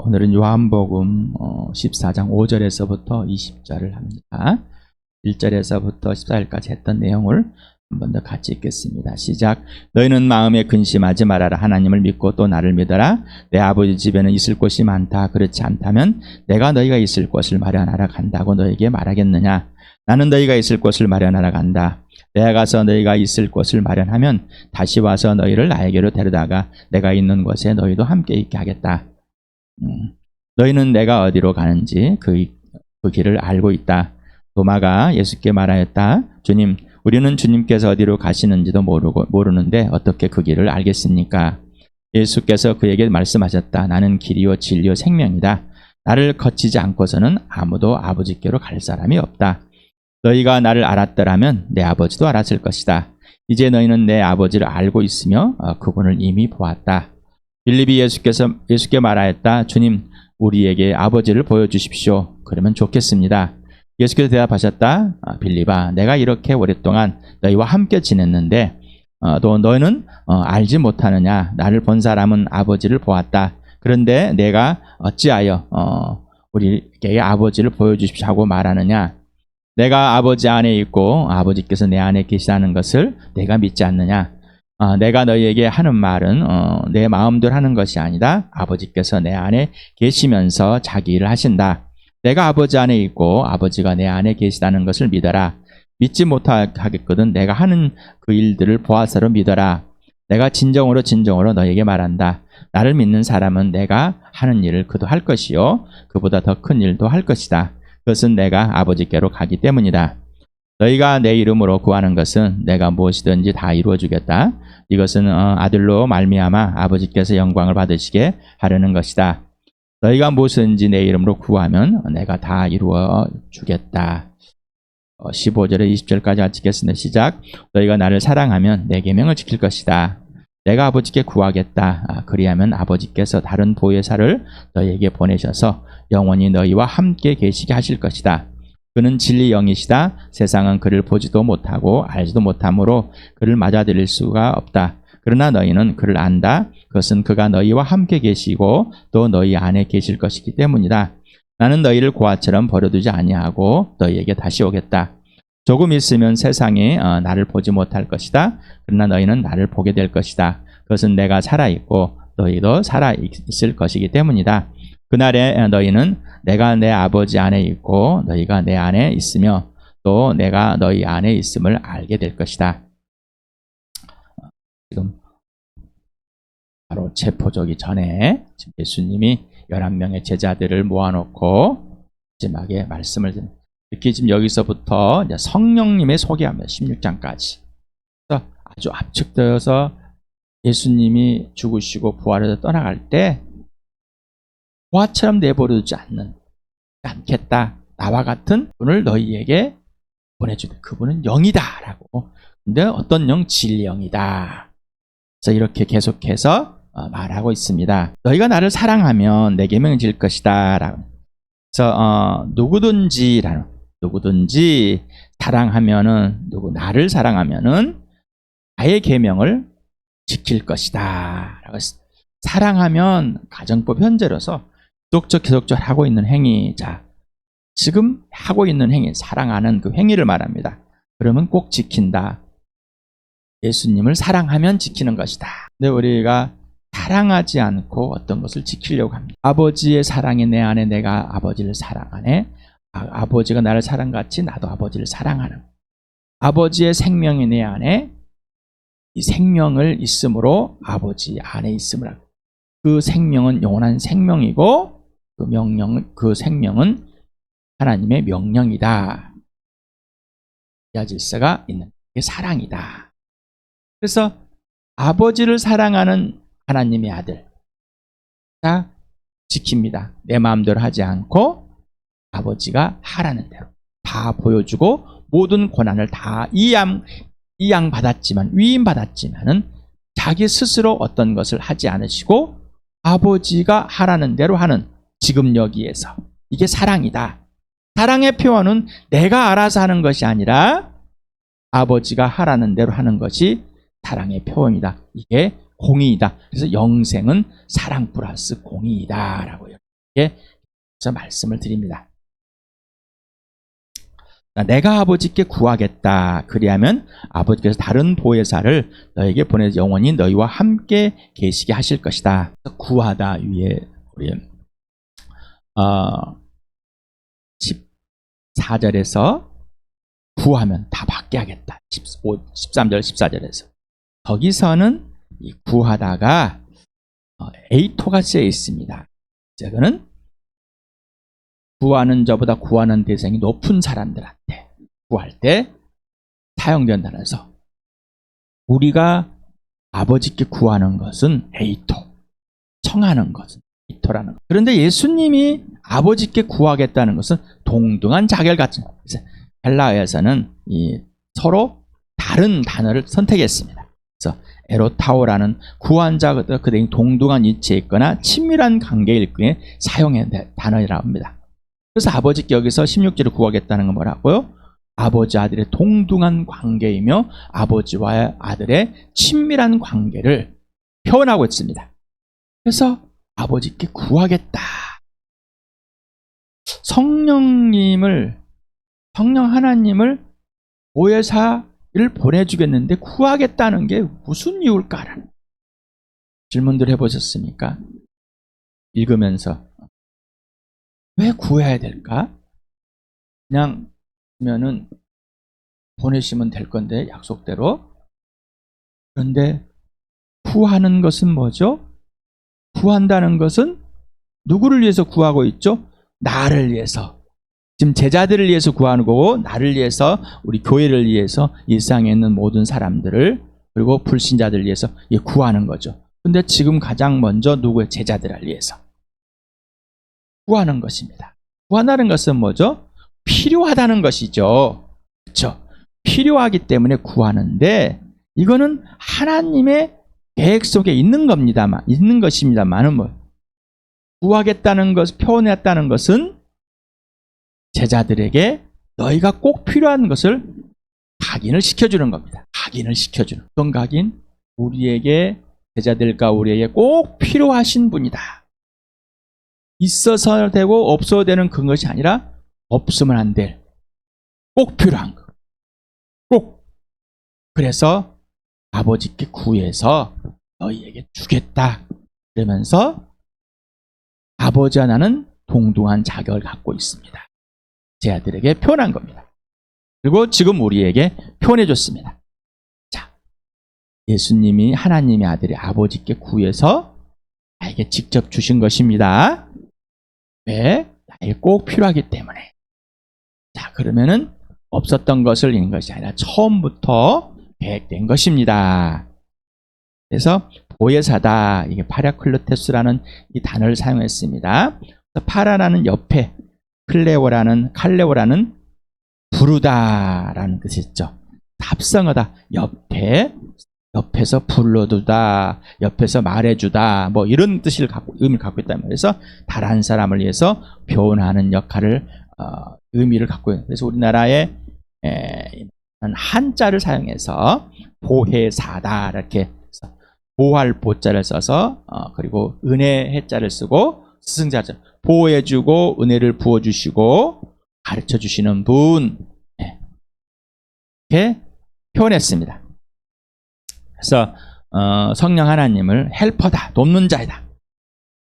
오늘은 요한복음 14장 5절에서부터 20절을 합니다. 1절에서부터 14절까지 했던 내용을 한 번 더 같이 읽겠습니다. 시작. 너희는 마음에 근심하지 말아라. 하나님을 믿고 또 나를 믿어라. 내 아버지 집에는 있을 곳이 많다. 그렇지 않다면 내가 너희가 있을 곳을 마련하러 간다고 너희에게 말하겠느냐. 나는 너희가 있을 곳을 마련하러 간다. 내가 가서 너희가 있을 곳을 마련하면 다시 와서 너희를 나에게로 데려다가 내가 있는 곳에 너희도 함께 있게 하겠다. 너희는 내가 어디로 가는지 그 길을 알고 있다. 도마가 예수께 말하였다. 주님, 우리는 주님께서 어디로 가시는지도 모르는데 어떻게 그 길을 알겠습니까? 예수께서 그에게 말씀하셨다. 나는 길이요 진리요 생명이다. 나를 거치지 않고서는 아무도 아버지께로 갈 사람이 없다. 너희가 나를 알았더라면 내 아버지도 알았을 것이다. 이제 너희는 내 아버지를 알고 있으며 그분을 이미 보았다. 빌립이 예수께 말하였다. 주님, 우리에게 아버지를 보여주십시오. 그러면 좋겠습니다. 예수께서 대답하셨다. 빌립아, 내가 이렇게 오랫동안 너희와 함께 지냈는데 또 너희는 알지 못하느냐. 나를 본 사람은 아버지를 보았다. 그런데 내가 어찌하여 우리에게 아버지를 보여주십시오 하고 말하느냐. 내가 아버지 안에 있고 아버지께서 내 안에 계시다는 것을 내가 믿지 않느냐. 내가 너희에게 하는 말은 내 마음대로 하는 것이 아니다. 아버지께서 내 안에 계시면서 자기 일을 하신다. 내가 아버지 안에 있고 아버지가 내 안에 계시다는 것을 믿어라. 믿지 못하겠거든 내가 하는 그 일들을 보아서로 믿어라. 내가 진정으로 너희에게 말한다. 나를 믿는 사람은 내가 하는 일을 그도 할 것이요 그보다 더 큰 일도 할 것이다. 그것은 내가 아버지께로 가기 때문이다. 너희가 내 이름으로 구하는 것은 내가 무엇이든지 다 이루어주겠다. 이것은 아들로 말미암아 아버지께서 영광을 받으시게 하려는 것이다. 너희가 무엇이든지 내 이름으로 구하면 내가 다 이루어 주겠다. 15절에 20절까지 같이 읽겠습니다. 시작. 너희가 나를 사랑하면 내 계명을 지킬 것이다. 내가 아버지께 구하겠다. 그리하면 아버지께서 다른 보혜사를 너희에게 보내셔서 영원히 너희와 함께 계시게 하실 것이다. 그는 진리 영이시다. 세상은 그를 보지도 못하고 알지도 못하므로 그를 맞아들일 수가 없다. 그러나 너희는 그를 안다. 그것은 그가 너희와 함께 계시고 또 너희 안에 계실 것이기 때문이다. 나는 너희를 고아처럼 버려두지 아니하고 너희에게 다시 오겠다. 조금 있으면 세상이 나를 보지 못할 것이다. 그러나 너희는 나를 보게 될 것이다. 그것은 내가 살아있고 너희도 살아있을 것이기 때문이다. 그날에 너희는 내가 내 아버지 안에 있고 너희가 내 안에 있으며 또 내가 너희 안에 있음을 알게 될 것이다. 지금 바로 체포되기 전에 예수님이 11명의 제자들을 모아놓고 마지막에 말씀을 드립니다. 특히 지금 여기서부터 성령님의 소개합니다. 16장까지. 아주 압축되어서 예수님이 죽으시고 부활해서 떠나갈 때 고아처럼 내버려두지 않겠다. 나와 같은 분을 너희에게 보내주다. 그분은 영이다. 라고. 근데 어떤 영? 진리 영이다. 그래서 이렇게 계속해서 말하고 있습니다. 너희가 나를 사랑하면 내 계명을 지킬 것이다. 라고. 그래서 누구든지 사랑하면은 나를 사랑하면은 나의 계명을 지킬 것이다. 라고 했습니다. 사랑하면 가정법 현재로서 계속적으로 하고 있는 행위. 자, 지금 하고 있는 행위, 사랑하는 그 행위를 말합니다. 그러면 꼭 지킨다. 예수님을 사랑하면 지키는 것이다. 근데 우리가 사랑하지 않고 어떤 것을 지키려고 합니다. 아버지의 사랑이 내 안에 내가 아버지를 사랑하네. 아버지가 나를 사랑같이 나도 아버지를 사랑하는. 아버지의 생명이 내 안에 이 생명을 있음으로 아버지 안에 있음을 하고. 그 생명은 영원한 생명이고 그 생명은 하나님의 명령이다. 이 질서가 있는 게 사랑이다. 그래서 아버지를 사랑하는 하나님의 아들 다 지킵니다. 내 마음대로 하지 않고 아버지가 하라는 대로 다 보여주고 모든 권한을 다 이양받았지만 위임받았지만은 자기 스스로 어떤 것을 하지 않으시고 아버지가 하라는 대로 하는 지금 여기에서 이게 사랑이다. 사랑의 표현은 내가 알아서 하는 것이 아니라 아버지가 하라는 대로 하는 것이 사랑의 표현이다. 이게 공의이다. 그래서 영생은 사랑 플러스 공의이다 라고요. 이렇게 말씀을 드립니다. 내가 아버지께 구하겠다. 그리하면 아버지께서 다른 보혜사를 너에게 보내 영원히 너희와 함께 계시게 하실 것이다. 구하다 위에 우리 14절에서 구하면 다 받게 하겠다. 13절 14절에서 거기서는 이 구하다가 에이토가 쓰여 있습니다. 이거는 구하는 자보다 구하는 대상이 높은 사람들한테 구할 때 사용된다는 해서 우리가 아버지께 구하는 것은 에이토, 청하는 것은 에이토라는 것. 그런데 예수님이 아버지께 구하겠다는 것은 동등한 자결 같은 것. 헬라어에서는 서로 다른 단어를 선택했습니다. 그래서 에로타오라는 구한 자가 그들이 동등한 위치에 있거나 친밀한 관계일 경우에 사용한 단어라고 합니다. 그래서 아버지께 여기서 16절을 구하겠다는 건 뭐라고요? 아버지 아들의 동등한 관계이며 아버지와 아들의 친밀한 관계를 표현하고 있습니다. 그래서 아버지께 구하겠다. 성령 하나님을 보혜사를 보내주겠는데 구하겠다는 게 무슨 이유일까라는 질문들 해보셨습니까? 읽으면서 왜 구해야 될까? 그냥 면은 보내시면 될 건데 약속대로. 그런데 구하는 것은 뭐죠? 구한다는 것은 누구를 위해서 구하고 있죠? 나를 위해서. 지금 제자들을 위해서 구하는 거고 나를 위해서, 우리 교회를 위해서, 일상에 있는 모든 사람들을, 그리고 불신자들을 위해서 구하는 거죠. 근데 지금 가장 먼저 누구의 제자들을 위해서 구하는 것입니다. 구한다는 것은 뭐죠? 필요하다는 것이죠. 그렇죠? 필요하기 때문에 구하는데 이거는 하나님의 계획 속에 있는 것입니다만은 구하겠다는 것, 표현했다는 것은 제자들에게 너희가 꼭 필요한 것을 각인을 시켜주는 겁니다. 각인을 시켜주는. 어떤 각인? 우리에게, 제자들과 우리에게 꼭 필요하신 분이다. 있어서 되고 없어도 되는 그것이 아니라 없으면 안 될, 꼭 필요한 것. 꼭. 그래서 아버지께 구해서 너희에게 주겠다. 그러면서 아버지와 나는 동등한 자격을 갖고 있습니다. 제 아들에게 표현한 겁니다. 그리고 지금 우리에게 표현해 줬습니다. 자, 예수님이 하나님의 아들이 아버지께 구해서 나에게 직접 주신 것입니다. 왜? 나에게 꼭 필요하기 때문에. 자, 그러면은 없었던 것을 잃는 것이 아니라 처음부터 계획된 것입니다. 그래서 보혜사다, 이게 파라클로테스라는 이 단어를 사용했습니다. 파라라는 옆에, 칼레오라는 부르다라는 뜻이 있죠. 합성어다. 옆에서 불러두다, 옆에서 말해주다, 이런 의미를 갖고 있다는 거예요. 그래서 다른 사람을 위해서 표현하는 역할을, 의미를 갖고 있는. 그래서 우리나라에 한자를 사용해서 보혜사다 이렇게 보할 보자를 써서, 그리고 은혜 해자를 쓰고 스승자자, 보호해주고 은혜를 부어주시고 가르쳐주시는 분, 이렇게 표현했습니다. 그래서 성령 하나님을 헬퍼다, 돕는 자이다.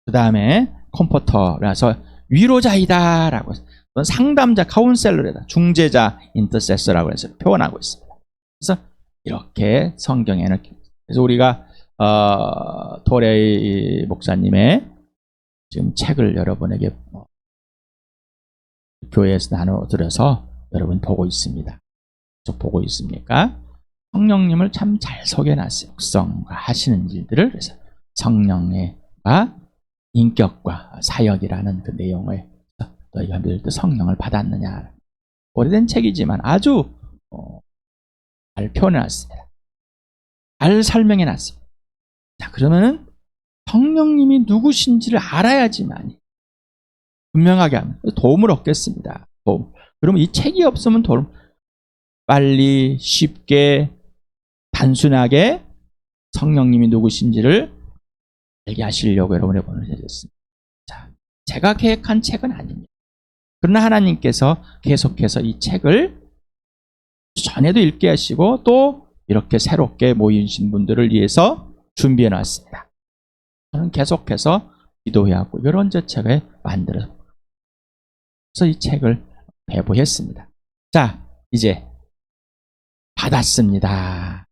그 다음에 컴포터라서 위로자이다 라고, 상담자, 카운셀러다, 중재자, 인터세서라고 해서 표현하고 있습니다. 그래서 이렇게 성경에는, 그래서 우리가 토레이 목사님의 지금 책을 여러분에게 교회에서 나눠드려서 여러분 보고 있습니다. 보고 있습니까? 성령님을 참 잘 소개해놨어요. 성과 하시는 일들을. 그래서 성령과 인격과 사역이라는 그 내용을, 너희가 믿을 때 성령을 받았느냐. 오래된 책이지만 아주 잘 표현해놨습니다. 잘 설명해놨습니다. 자, 그러면은 성령님이 누구신지를 알아야지만 분명하게 하면 도움을 얻겠습니다. 그러면 이 책이 없으면 빨리, 쉽게, 단순하게 성령님이 누구신지를 알게 하시려고 여러분의 번호를 해줬습니다. 자, 제가 계획한 책은 아닙니다. 그러나 하나님께서 계속해서 이 책을 전에도 읽게 하시고 또 이렇게 새롭게 모이신 분들을 위해서 준비해 놨습니다. 저는 계속해서 기도해하고 이런 책을 만들어서 이 책을 배부했습니다. 자, 이제 받았습니다.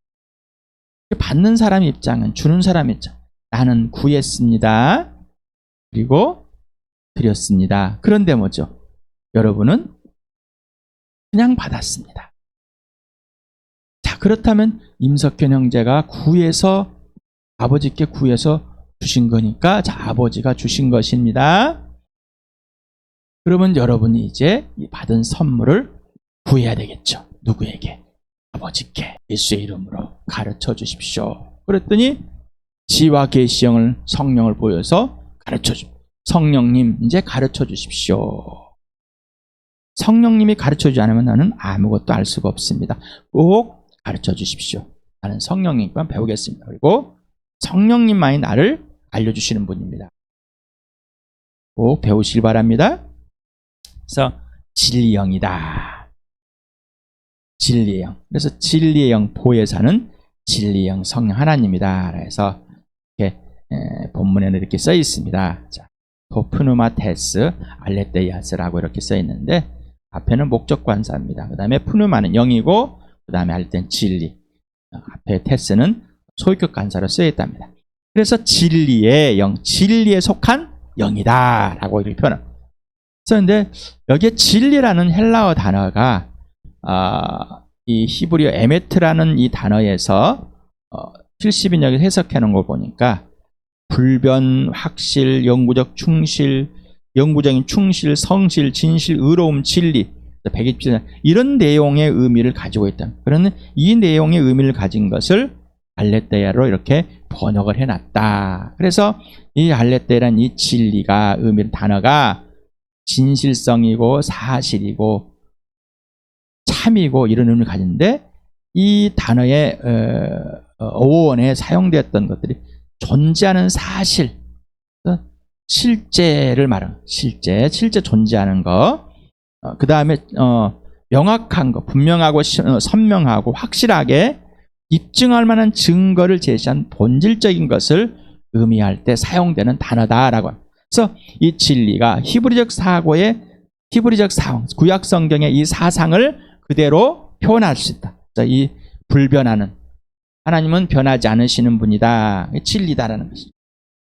받는 사람 입장은, 주는 사람 입장, 나는 구했습니다. 그리고 드렸습니다. 그런데 뭐죠? 여러분은 그냥 받았습니다. 자, 그렇다면 임석현 형제가 구해서, 아버지께 구해서 주신 거니까, 자, 아버지가 주신 것입니다. 그러면 여러분이 이제 이 받은 선물을 구해야 되겠죠. 누구에게? 아버지께 예수의 이름으로 가르쳐 주십시오. 그랬더니 지와 계시형을, 성령을 보여서 가르쳐 줍니다. 성령님, 이제 가르쳐 주십시오. 성령님이 가르쳐 주지 않으면 나는 아무것도 알 수가 없습니다. 꼭 가르쳐 주십시오. 나는 성령님만 배우겠습니다. 그리고 성령님만이 나를 알려주시는 분입니다. 꼭 배우시길 바랍니다. 그래서 진리의 영이다. 진리의 영. 그래서 진리의 영 보혜사는 진리의 영 성령 하나님이다. 그래서 이렇게 본문에는 이렇게 써 있습니다. 자, 토프누마테스 알레테이아스라고 이렇게 써 있는데 앞에는 목적 관사입니다. 그 다음에 푸누마는 영이고 그 다음에 알레테는 진리. 앞에 테스는 소유격 관사로 쓰여 있답니다. 그래서 진리의 영, 진리에 속한 영이다 라고 이렇게 표현합니다. 그런데 여기에 진리라는 헬라어 단어가 이 히브리어 에메트라는 이 단어에서 70인역에서 해석해 놓은 걸 보니까 불변, 확실, 영구적 충실, 영구적인 충실, 성실, 진실, 의로움, 진리 127 이런 내용의 의미를 가지고 있다. 그러는 이 내용의 의미를 가진 것을 알레테야로 이렇게 번역을 해놨다. 그래서 이 알레테라는 이 진리가 의미는 단어가 진실성이고 사실이고 참이고 이런 의미를 가지는데 이 단어의 어원에 사용되었던 것들이 존재하는 사실, 실제를 말하는 실제 존재하는 거, 그 다음에 명확한 거, 분명하고 선명하고 확실하게 입증할 만한 증거를 제시한 본질적인 것을 의미할 때 사용되는 단어다라고 합니다. 그래서 이 진리가 히브리적 사고의 히브리적 사상, 구약 성경의 이 사상을 그대로 표현할 수 있다. 이 불변하는 하나님은 변하지 않으시는 분이다. 진리다라는 것이죠.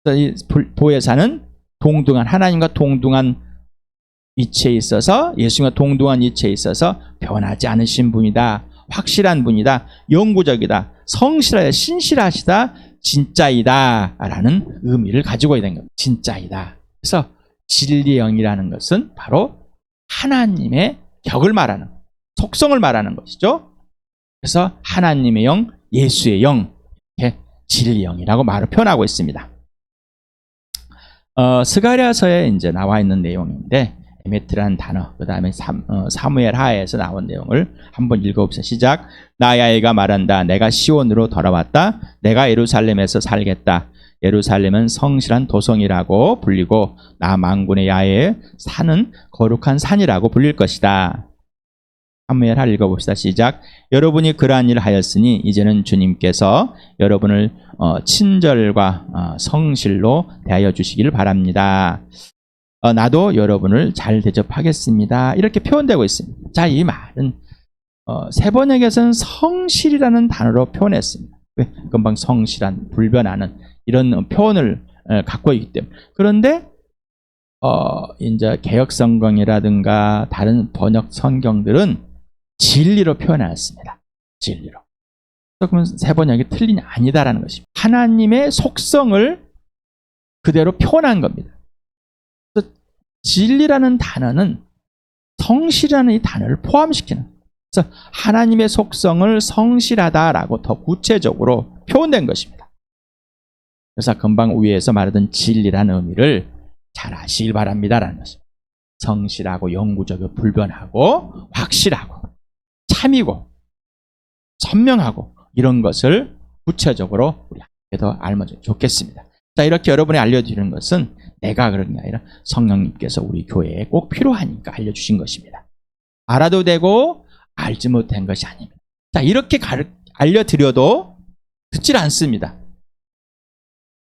그래서 이 보혜사는 동등한 하나님과 동등한 위치에 있어서 예수님과 동등한 위치에 있어서 변하지 않으신 분이다. 확실한 분이다. 영구적이다. 성실하다. 신실하시다. 진짜이다. 라는 의미를 가지고 있는 겁니다. 진짜이다. 그래서 진리의 영이라는 것은 바로 하나님의 격을 말하는, 속성을 말하는 것이죠. 그래서 하나님의 영, 예수의 영, 이렇게 진리의 영이라고 말을 표현하고 있습니다. 스가랴서에 이제 나와 있는 내용인데, 에메트라는 단어, 그 다음에 사무엘 하에서 나온 내용을 한번 읽어봅시다. 시작. 나야이가 말한다. 내가 시온으로 돌아왔다. 내가 예루살렘에서 살겠다. 예루살렘은 성실한 도성이라고 불리고 나 만군의 야외의 산은 거룩한 산이라고 불릴 것이다. 사무엘 하 읽어봅시다. 시작. 여러분이 그러한 일을 하였으니 이제는 주님께서 여러분을 친절과 성실로 대하여 주시기를 바랍니다. 나도 여러분을 잘 대접하겠습니다. 이렇게 표현되고 있습니다. 자, 이 말은 세번역에서는 성실이라는 단어로 표현했습니다. 왜? 금방 성실한, 불변하는 이런 표현을 갖고 있기 때문에. 그런데 이제 개역 성경이라든가 다른 번역 성경들은 진리로 표현했습니다. 진리로. 그러면 세번역이 틀린 아니다라는 것입니다. 하나님의 속성을 그대로 표현한 겁니다. 진리라는 단어는 성실이라는 이 단어를 포함시키는, 그래서 하나님의 속성을 성실하다라고 더 구체적으로 표현된 것입니다. 그래서 금방 위에서 말하던 진리라는 의미를 잘 아시길 바랍니다라는 것입니다. 성실하고 영구적이고 불변하고 확실하고 참이고 선명하고 이런 것을 구체적으로 우리 함께 더 알면 좋겠습니다. 자, 이렇게 여러분이 알려드리는 것은 내가 그런 게 아니라 성령님께서 우리 교회에 꼭 필요하니까 알려주신 것입니다. 알아도 되고 알지 못한 것이 아닙니다. 자, 이렇게 알려드려도 듣질 않습니다.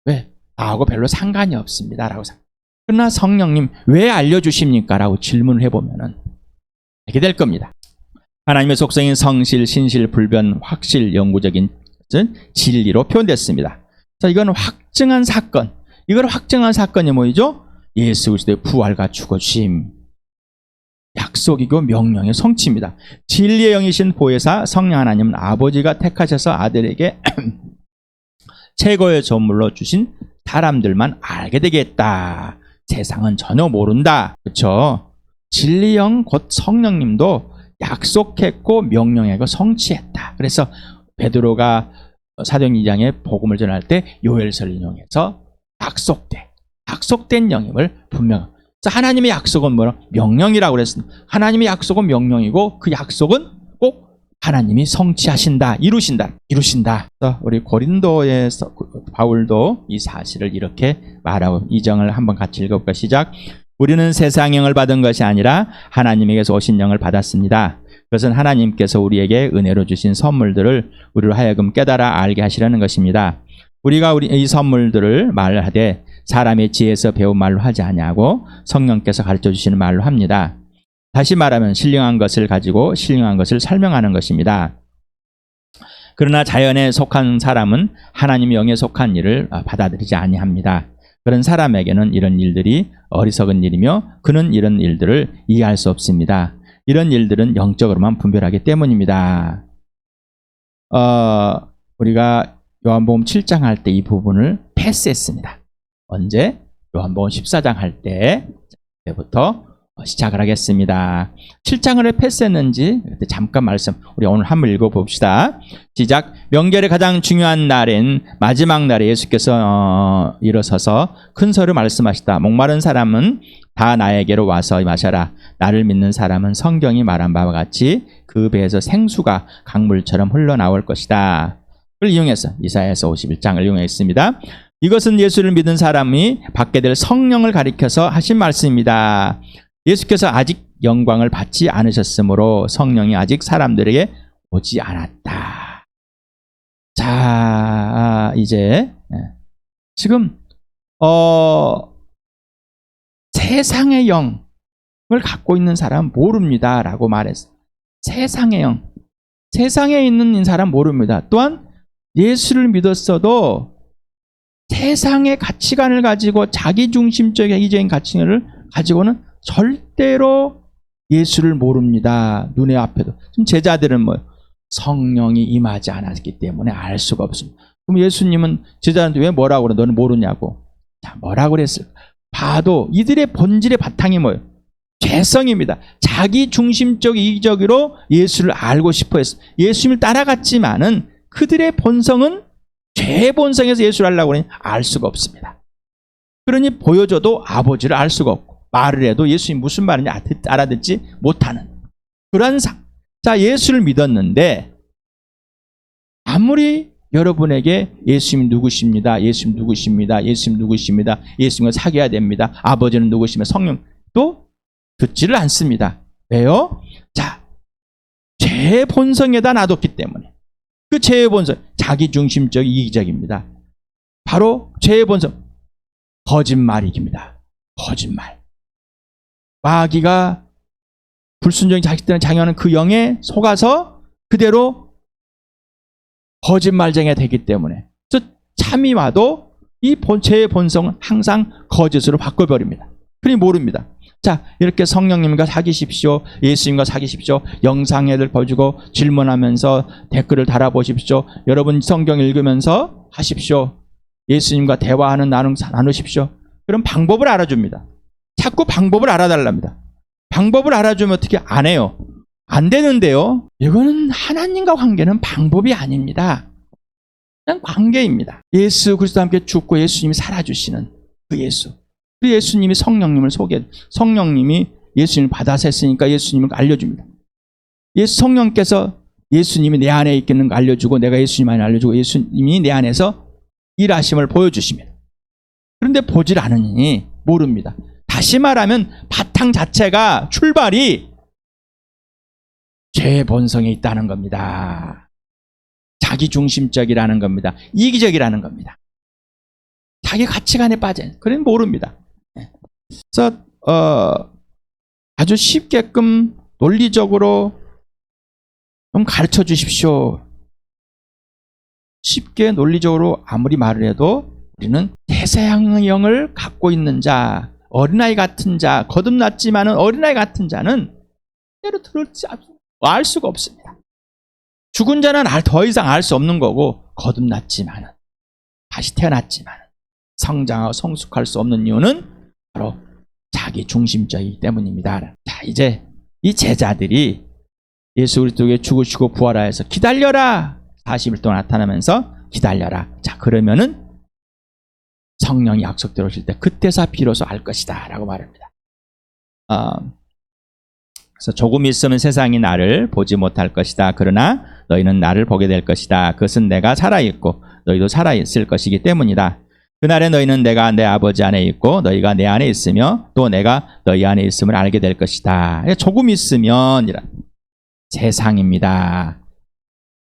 왜? 나하고 별로 상관이 없습니다 라고 생각합니다. 그러나 성령님 왜 알려주십니까? 라고 질문을 해보면 알게 될 겁니다. 하나님의 속성인 성실, 신실, 불변, 확실, 영구적인 진리로 표현됐습니다. 자, 이건 확증한 사건. 이걸 확증한 사건이 뭐이죠? 예수 그리스도의 부활과 죽으심, 약속이고 명령의 성취입니다. 진리의 영이신 보혜사 성령 하나님은 아버지가 택하셔서 아들에게 최고의 선물로 주신 사람들만 알게 되겠다. 세상은 전혀 모른다. 그렇죠? 진리의 영 곧 성령님도 약속했고 명령하고 성취했다. 그래서 베드로가 사도행 2장에 복음을 전할 때 요엘서를 인용해서 약속된 영임을 분명. 하나님의 약속은 뭐라? 명령이라고 그랬습니다. 하나님의 약속은 명령이고 그 약속은 꼭 하나님이 성취하신다, 이루신다. 우리 고린도에서 바울도 이 사실을 이렇게 말하고 이 장을 한번 같이 읽어볼까? 시작. 우리는 세상 영을 받은 것이 아니라 하나님에게서 오신 영을 받았습니다. 그것은 하나님께서 우리에게 은혜로 주신 선물들을 우리로 하여금 깨달아 알게 하시려는 것입니다. 우리가 이 선물들을 말하되 사람의 지혜에서 배운 말로 하지 아니하고 성령께서 가르쳐 주시는 말로 합니다. 다시 말하면 신령한 것을 가지고 신령한 것을 설명하는 것입니다. 그러나 자연에 속한 사람은 하나님의 영에 속한 일을 받아들이지 아니합니다. 그런 사람에게는 이런 일들이 어리석은 일이며 그는 이런 일들을 이해할 수 없습니다. 이런 일들은 영적으로만 분별하기 때문입니다. 우리가 요한복음 7장 할 때 이 부분을 패스했습니다. 언제? 요한복음 14장 할 때부터 시작을 하겠습니다. 7장을 왜 패스했는지 잠깐 말씀 우리 오늘 한번 읽어봅시다. 시작. 명절의 가장 중요한 날인 마지막 날에 예수께서 일어서서 큰 소리로 말씀하시다. 목마른 사람은 다 나에게로 와서 마셔라. 나를 믿는 사람은 성경이 말한 바와 같이 그 배에서 생수가 강물처럼 흘러나올 것이다. 를 이용해서 이사야서 51장을 이용했습니다. 이것은 예수를 믿은 사람이 받게 될 성령을 가리켜서 하신 말씀입니다. 예수께서 아직 영광을 받지 않으셨으므로 성령이 아직 사람들에게 오지 않았다. 자, 이제 지금 세상의 영을 갖고 있는 사람은 모릅니다 라고 말했어요. 세상의 영, 세상에 있는 사람 모릅니다. 또한 예수를 믿었어도 세상의 가치관을 가지고 자기중심적인 이기적인 가치관을 가지고는 절대로 예수를 모릅니다. 눈의 앞에도. 지금 제자들은 성령이 임하지 않았기 때문에 알 수가 없습니다. 그럼 예수님은 제자들한테 왜 뭐라고 그래? 너는 모르냐고. 자, 뭐라고 그랬을까? 봐도 이들의 본질의 바탕이 뭐예요? 죄성입니다. 자기중심적 이기적으로 예수를 알고 싶어 했어요. 예수님을 따라갔지만은 그들의 본성은 죄의 본성에서 예수를 알라고 하니 알 수가 없습니다. 그러니 보여줘도 아버지를 알 수가 없고 말을 해도 예수님이 무슨 말인지 알아듣지 못하는 그런 상. 자, 예수를 믿었는데 아무리 여러분에게 예수님 누구십니다. 예수님 누구십니다. 예수님 누구십니다. 예수님과 사귀어야 됩니다. 아버지는 누구시며 성령 또 듣지를 않습니다. 왜요? 자, 죄의 본성에다 놔뒀기 때문에. 그 죄의 본성, 자기중심적 이기적입니다. 바로 죄의 본성, 거짓말이깁니다. 거짓말. 마귀가 불순종의 자식들을 장애하는 그 영에 속아서 그대로 거짓말쟁이가 되기 때문에 참이 와도 이 죄의 본성은 항상 거짓으로 바꿔버립니다. 그러니 모릅니다. 자, 이렇게 성령님과 사귀십시오. 예수님과 사귀십시오. 영상회를 보여주고 질문하면서 댓글을 달아보십시오. 여러분 성경 읽으면서 하십시오. 예수님과 대화하는 나누십시오. 그럼 방법을 알아줍니다. 자꾸 방법을 알아달랍니다. 방법을 알아주면 어떻게 안 해요? 안 되는데요. 이거는 하나님과 관계는 방법이 아닙니다. 그냥 관계입니다. 예수 그리스도와 함께 죽고 예수님이 살아주시는 그 예수. 그 예수님이 성령님을 성령님이 예수님을 받아서 했으니까 예수님을 알려줍니다. 성령께서 예수님이 내 안에 있는 거 알려주고 내가 예수님 안에 알려주고 예수님이 내 안에서 일하심을 보여주십니다. 그런데 보질 않으니 모릅니다. 다시 말하면 바탕 자체가 출발이 죄의 본성에 있다는 겁니다. 자기중심적이라는 겁니다. 이기적이라는 겁니다. 자기 가치관에 빠진, 그러면 모릅니다. 그래서 아주 쉽게끔 논리적으로 좀 가르쳐 주십시오. 쉽게 논리적으로 아무리 말을 해도 우리는 태생형을 갖고 있는 자, 어린아이 같은 자, 거듭났지만은 어린아이 같은 자는 때로 들을지 알 수가 없습니다. 죽은 자는 더 이상 알 수 없는 거고, 거듭났지만은, 다시 태어났지만은 성장하고 성숙할 수 없는 이유는 바로 자기 중심적이기 때문입니다. 자, 이제 이 제자들이 예수 그리스도에게 죽으시고 부활하여서 기다려라. 40일 동안 나타나면서 기다려라. 자, 그러면은 성령이 약속대로 오실 때 그때서 비로소 알 것이다 라고 말합니다. 그래서 조금 있으면 세상이 나를 보지 못할 것이다. 그러나 너희는 나를 보게 될 것이다. 그것은 내가 살아있고 너희도 살아있을 것이기 때문이다. 그날에 너희는 내가 내 아버지 안에 있고 너희가 내 안에 있으며 또 내가 너희 안에 있음을 알게 될 것이다. 조금 있으면 세상입니다.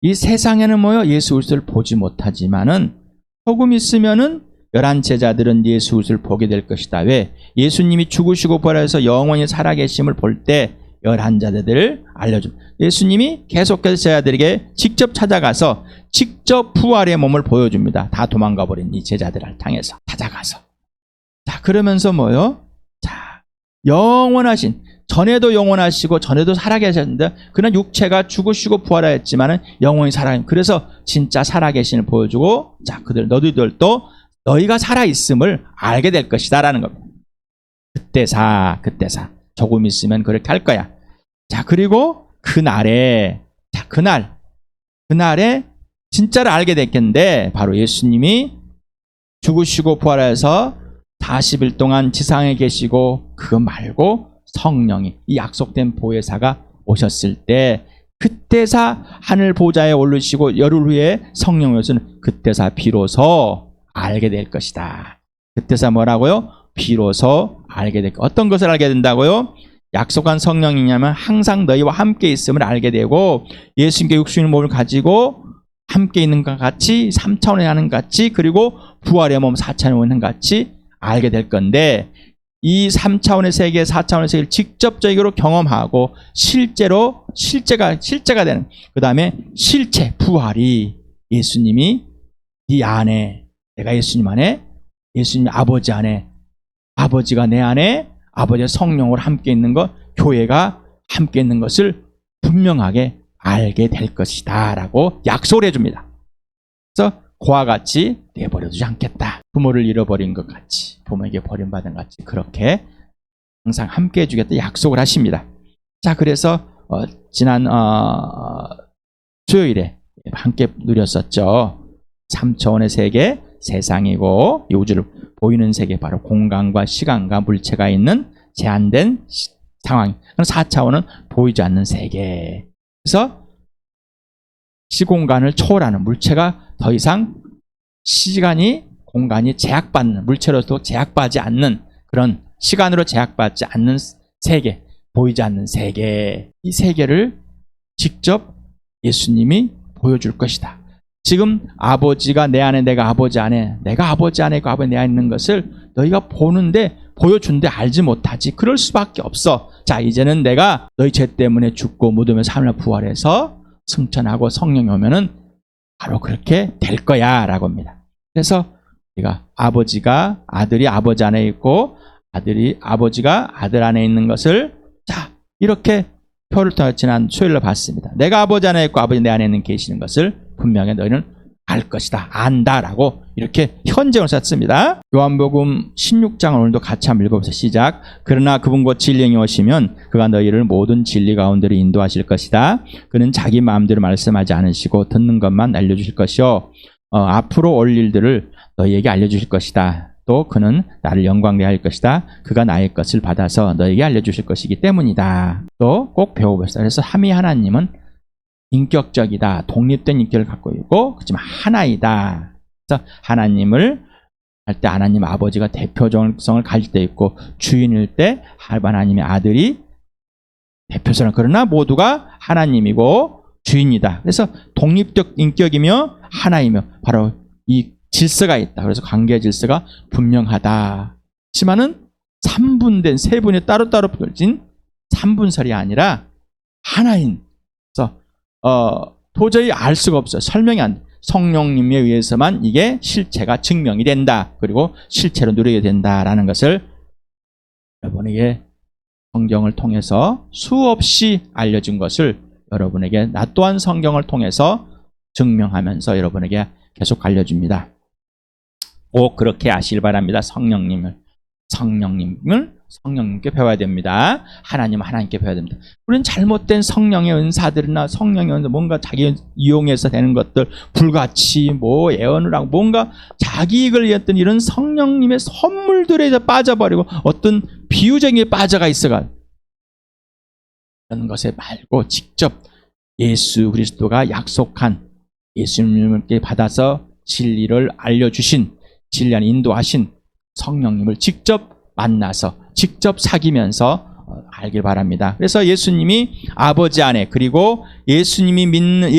이 세상에는 뭐요? 예수 그리스도를 보지 못하지만은 조금 있으면은 11 제자들은 예수 그리스도를 보게 될 것이다. 왜? 예수님이 죽으시고 부활해서 영원히 살아계심을 볼 때 11 제자들을 알려줍니다. 예수님이 계속해서 제자들에게 직접 찾아가서 직접 부활의 몸을 보여줍니다. 다 도망가 버린 이 제자들을 향해서 찾아가서. 자, 그러면서 뭐요? 자, 영원하신, 전에도 영원하시고 전에도 살아계셨는데 그는 육체가 죽으시고 부활하였지만은 영원히 그래서 진짜 살아계신을 보여주고, 자, 너희들도 너희가 살아있음을 알게 될 것이다 라는 겁니다. 그때사 조금 있으면 그렇게 할 거야. 자, 그리고 그날에 진짜를 알게 됐겠는데, 바로 예수님이 죽으시고 부활해서 40일 동안 지상에 계시고 그거 말고 성령이, 이 약속된 보혜사가 오셨을 때 그때사 하늘 보좌에 오르시고 열흘 후에 성령이 오시는 그때사 비로소 알게 될 것이다. 그때사 뭐라고요? 비로소 알게 될 것. 어떤 것을 알게 된다고요? 약속한 성령이냐면 항상 너희와 함께 있음을 알게 되고, 예수님께 육신의 몸을 가지고 함께 있는 것 같이 3차원에 하는 것 같이, 그리고 부활의 몸 4차원에 있는 것 같이 알게 될 건데, 이 3차원의 세계, 4차원의 세계를 직접적으로 경험하고 실제가 되는, 그 다음에 실체, 부활이 예수님이 네 안에, 내가 예수님 안에, 예수님 아버지 안에, 아버지가 내 안에, 아버지의 성령으로 함께 있는 것, 교회가 함께 있는 것을 분명하게 알게 될 것이다 라고 약속을 해줍니다. 그래서 그와 같이 내버려두지 않겠다. 부모를 잃어버린 것 같이, 부모에게 버림받은 것 같이 그렇게 항상 함께 해주겠다 약속을 하십니다. 자, 그래서 지난 수요일에 함께 누렸었죠. 3차원의 세계, 세상이고 우주를 보이는 세계, 바로 공간과 시간과 물체가 있는 제한된 상황. 4차원은 보이지 않는 세계. 그래서 시공간을 초월하는, 물체가 더 이상 시간이, 공간이 제약받는, 물체로도 제약받지 않는, 그런 시간으로 제약받지 않는 세계, 보이지 않는 세계. 이 세계를 직접 예수님이 보여줄 것이다. 지금 아버지가 내 안에, 내가 아버지 안에, 내가 아버지 안에 있고 아버지 내 안에 있는 것을 너희가 보는데, 보여준데 알지 못하지. 그럴 수밖에 없어. 자, 이제는 내가 너희 죄 때문에 죽고 무덤에 3일 부활해서 승천하고 성령이 오면은 바로 그렇게 될 거야 라고 합니다. 그래서 우리가 아들이 아버지 안에 있고 아버지가 아들 안에 있는 것을, 자, 이렇게 표를 통해 지난 수요일로 봤습니다. 내가 아버지 안에 있고 아버지 내 안에 있는 계시는 것을 분명히 너희는 알 것이다, 안다라고 이렇게 현재형을 썼습니다. 요한복음 16장을 오늘도 같이 한번 읽어보세요. 시작. 그러나 그분 곧 진리의 영이 오시면 그가 너희를 모든 진리 가운데로 인도하실 것이다. 그는 자기 마음대로 말씀하지 않으시고 듣는 것만 알려주실 것이요, 앞으로 올 일들을 너희에게 알려주실 것이다. 또 그는 나를 영광되게 할 것이다. 그가 나의 것을 받아서 너희에게 알려주실 것이기 때문이다. 또 꼭 배워봅시다. 그래서 삼위 하나님은 인격적이다. 독립된 인격을 갖고 있고, 그렇지만 하나이다. 그래서 하나님을 할 때 하나님 아버지가 대표성을 가질 때 있고 주인일 때 하나님의 아들이 대표성을, 그러나 모두가 하나님이고 주인이다. 그래서 독립적 인격이며 하나이며 바로 이 질서가 있다. 그래서 관계 질서가 분명하다. 하지만은 3분된 세 분이 따로따로 벌어진 3분설이 아니라 하나인. 그래서 도저히 알 수가 없어요. 설명이 안 돼. 성령님에 의해서만 이게 실체가 증명이 된다. 그리고 실체로 누려야 된다라는 것을 여러분에게 성경을 통해서 수없이 알려준 것을 여러분에게 나 또한 성경을 통해서 증명하면서 여러분에게 계속 알려줍니다. 꼭 그렇게 아시길 바랍니다. 성령님을 성령님께 배워야 됩니다. 하나님께 배워야 됩니다. 우리는 잘못된 성령의 은사들이나 성령의 은사, 뭔가 자기 이용해서 되는 것들, 불같이 예언을 하고 뭔가 자기 이익을 위했던 이런 성령님의 선물들에 빠져버리고 어떤 비유적인 게 빠져가 있어가 그런 것에 말고 직접 예수 그리스도가 약속한 예수님께 받아서 진리를 알려주신 진리 안에 인도하신 성령님을 직접 만나서 직접 사귀면서 알길 바랍니다. 그래서 예수님이 아버지 안에, 그리고 예수님이 믿는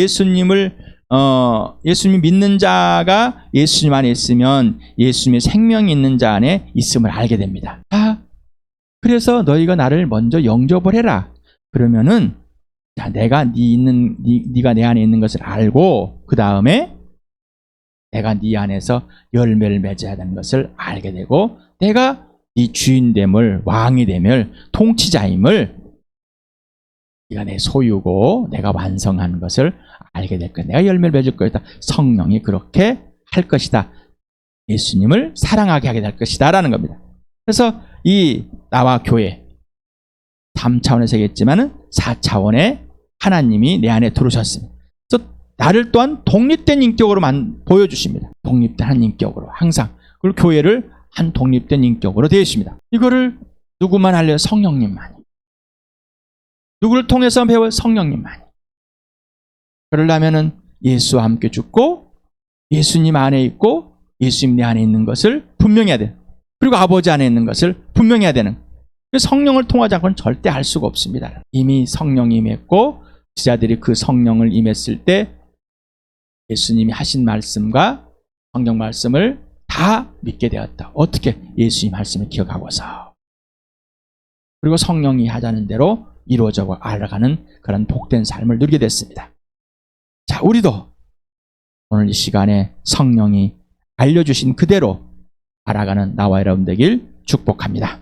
자가 예수님 안에 있으면 예수님의 생명이 있는 자 안에 있음을 알게 됩니다. 그래서 너희가 나를 먼저 영접을 해라. 그러면은 내가 네가 내 안에 있는 것을 알고 그 다음에 내가 네 안에서 열매를 맺어야 하는 것을 알게 되고 내가 네 주인됨을, 왕이 됨을, 통치자임을, 네가 내 소유고 내가 완성하는 것을 알게 될 거야. 내가 열매를 맺을 것이다. 성령이 그렇게 할 것이다. 예수님을 사랑하게 하게 될 것이다 라는 겁니다. 그래서 이 나와 교회 3차원에서 얘기했지만은 4차원의 하나님이 내 안에 들어오셨습니다. 그래서 나를 또한 독립된 인격으로 보여주십니다. 독립된 한 인격으로 항상. 그리고 교회를 한 독립된 인격으로 되어 있습니다. 이거를 누구만 알려요? 성령님만이. 누구를 통해서 배워요? 성령님만이. 그러려면은 예수와 함께 죽고 예수님 안에 있고 예수님 내 안에 있는 것을 분명히 해야 돼요. 그리고 아버지 안에 있는 것을 분명히 해야 되는. 성령을 통하지 않고는 절대 알 수가 없습니다. 이미 성령이 임했고 지자들이 그 성령을 임했을 때 예수님이 하신 말씀과 성경 말씀을 다 믿게 되었다. 어떻게? 예수님 말씀을 기억하고서. 그리고 성령이 하자는 대로 이루어져 알아가는 그런 복된 삶을 누리게 됐습니다. 자, 우리도 오늘 이 시간에 성령이 알려주신 그대로 알아가는 나와 여러분 되길 축복합니다.